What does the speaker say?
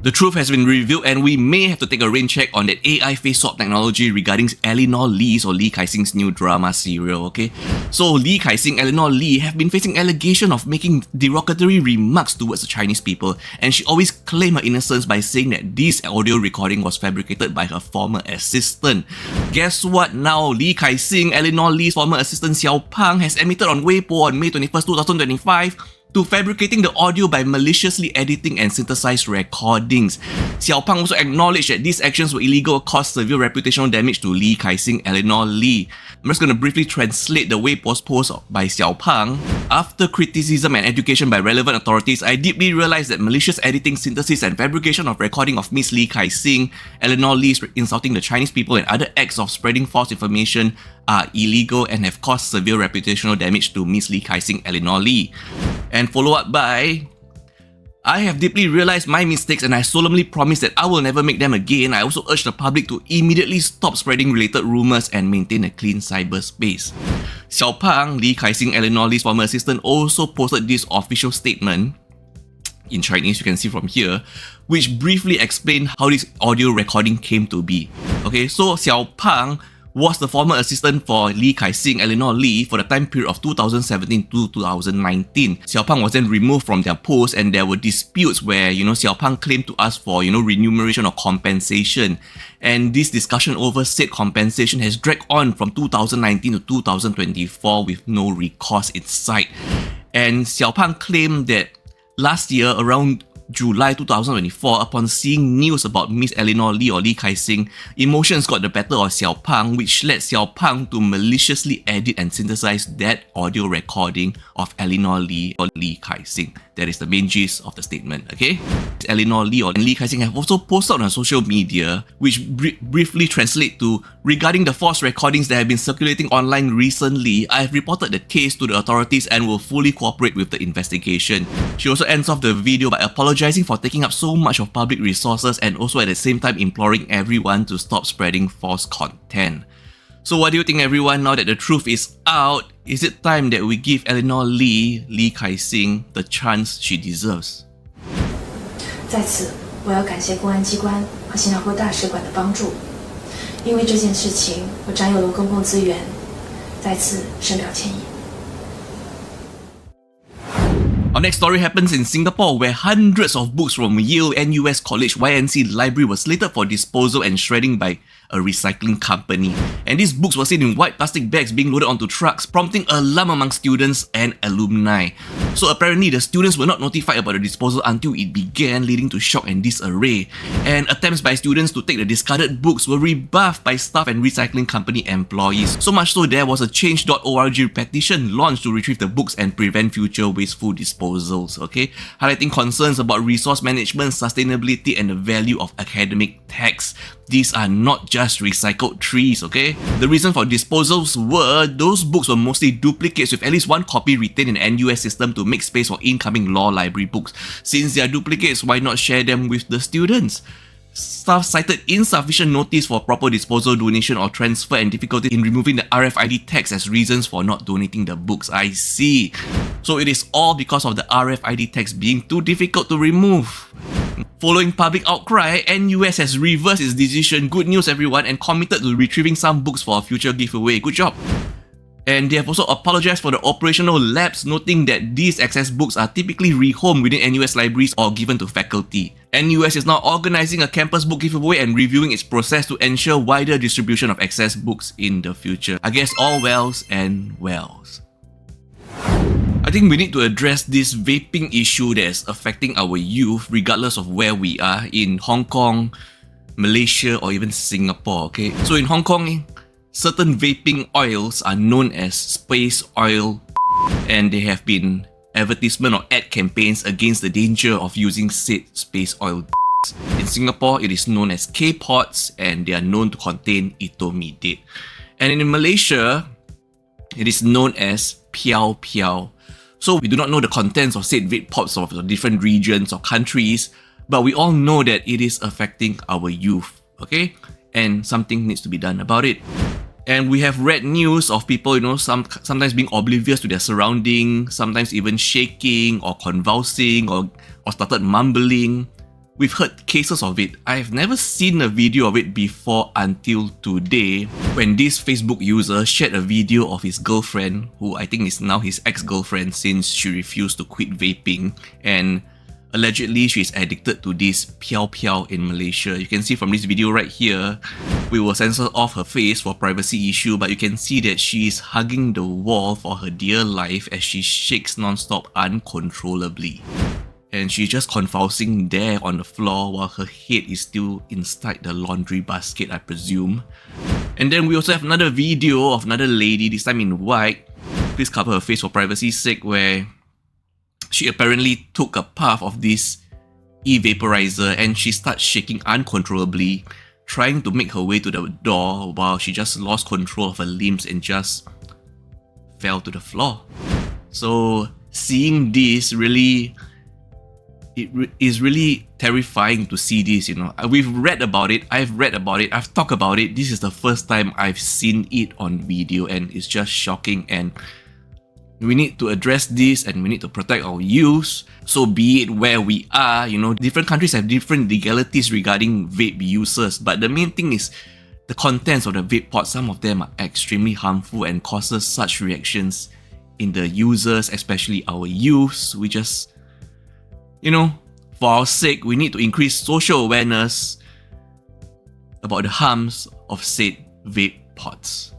The truth has been revealed and we may have to take a rain check on that AI face swap technology regarding Eleanor Lee's or Lee Kai-sing's new drama serial, okay? So Lee Kai-sing, Eleanor Lee have been facing allegation of making derogatory remarks towards the Chinese people, and she always claimed her innocence by saying that this audio recording was fabricated by her former assistant. Guess what now? Lee Kai-sing, Eleanor Lee's former assistant Xiao Pang has admitted on Weibo on May 21st, 2025 to fabricating the audio by maliciously editing and synthesized recordings. Xiao Pang also acknowledged that these actions were illegal and caused severe reputational damage to Lee Kai-sing, Eleanor Lee. I'm just going to briefly translate the Weibo's post by Xiao Pang. After criticism and education by relevant authorities, I deeply realized that malicious editing, synthesis and fabrication of recording of Miss Lee Kai-sing, Eleanor Lee insulting the Chinese people and other acts of spreading false information are illegal and have caused severe reputational damage to Miss Lee Kai-sing, Eleanor Lee. And follow up by, I have deeply realized my mistakes and I solemnly promise that I will never make them again. I also urge the public to immediately stop spreading related rumours and maintain a clean cyberspace. Xiao Pang, Lee Kai-sing, Eleanor Lee's former assistant, also posted this official statement in Chinese, you can see from here, which briefly explained how this audio recording came to be. Okay, so Xiao Pang was the former assistant for Lee Kai-sing, Eleanor Lee for the time period of 2017 to 2019. Xiao Pang was then removed from their post and there were disputes where, Xiao Pang claimed to ask for, remuneration or compensation. And this discussion over said compensation has dragged on from 2019 to 2024 with no recourse in sight. And Xiao Pang claimed that last year, around July 2024, upon seeing news about Miss Eleanor Lee or Lee Kai-sing, emotions got the better of Xiao Pang, which led Xiao Pang to maliciously edit and synthesize that audio recording of Eleanor Lee or Lee Kai-sing. That is the main gist of the statement, okay? Eleanor Lee or Lee Kai-sing have also posted on social media, which briefly translate to, regarding the false recordings that have been circulating online recently, I have reported the case to the authorities and will fully cooperate with the investigation. She also ends off the video by apologizing for taking up so much of public resources and also at the same time imploring everyone to stop spreading false content. So what do you think, everyone? Now that the truth is out, is it time that we give Eleanor Lee, Lee Kai-sing, the chance she deserves? 在此，我要感谢公安机关和新加坡大使馆的帮助，因为这件事情我占有了公共资源，在此深表歉意。 Our next story happens in Singapore, where hundreds of books from Yale NUS College YNC Library were slated for disposal and shredding by a recycling company. And these books were seen in white plastic bags being loaded onto trucks, prompting alarm among students and alumni. So apparently the students were not notified about the disposal until it began, leading to shock and disarray. And attempts by students to take the discarded books were rebuffed by staff and recycling company employees. So much so there was a change.org petition launched to retrieve the books and prevent future wasteful disposals, okay? Highlighting concerns about resource management, sustainability and the value of academic texts. These are not just recycled trees, okay? The reason for disposals were those books were mostly duplicates with at least one copy retained in the NUS system to make space for incoming law library books. Since they are duplicates, why not share them with the students? Staff cited insufficient notice for proper disposal, donation or transfer and difficulty in removing the RFID text as reasons for not donating the books. I see. So it is all because of the RFID text being too difficult to remove. Following public outcry, NUS has reversed its decision. Good news, everyone, and committed to retrieving some books for a future giveaway. Good job. And they have also apologized for the operational lapse, noting that these access books are typically rehomed within NUS libraries or given to faculty. NUS is now organizing a campus book giveaway and reviewing its process to ensure wider distribution of access books in the future. I guess all wells and wells. I think we need to address this vaping issue that is affecting our youth regardless of where we are, in Hong Kong, Malaysia or even Singapore, okay? So in Hong Kong, certain vaping oils are known as space oil, and there have been advertisement or ad campaigns against the danger of using said space oil. In Singapore, it is known as K-pods and they are known to contain etomidate. And in Malaysia, it is known as piao piao. So we do not know the contents of said vape pods of the different regions or countries, but we all know that it is affecting our youth, okay? And something needs to be done about it. And we have read news of people, sometimes being oblivious to their surroundings, sometimes even shaking or convulsing or started mumbling. We've heard cases of it. I've never seen a video of it before until today, when this Facebook user shared a video of his girlfriend, who I think is now his ex-girlfriend since she refused to quit vaping, and allegedly she's addicted to this piao piao in Malaysia. You can see from this video right here, we will censor off her face for privacy issue, but you can see that she is hugging the wall for her dear life as she shakes non-stop uncontrollably. And she's just convulsing there on the floor while her head is still inside the laundry basket, I presume. And then we also have another video of another lady, this time in white. Please cover her face for privacy's sake, where she apparently took a puff of this e-vaporizer and she starts shaking uncontrollably, trying to make her way to the door while she just lost control of her limbs and just fell to the floor. So seeing this really, it is really terrifying to see this, you know. We've read about it, I've read about it, I've talked about it. This is the first time I've seen it on video and it's just shocking, and we need to address this and we need to protect our youth. So be it where we are, you know, different countries have different legalities regarding vape users, but the main thing is the contents of the vape pods. Some of them are extremely harmful and causes such reactions in the users, especially our youths. We just, you know, for our sake, we need to increase social awareness about the harms of said vape pods.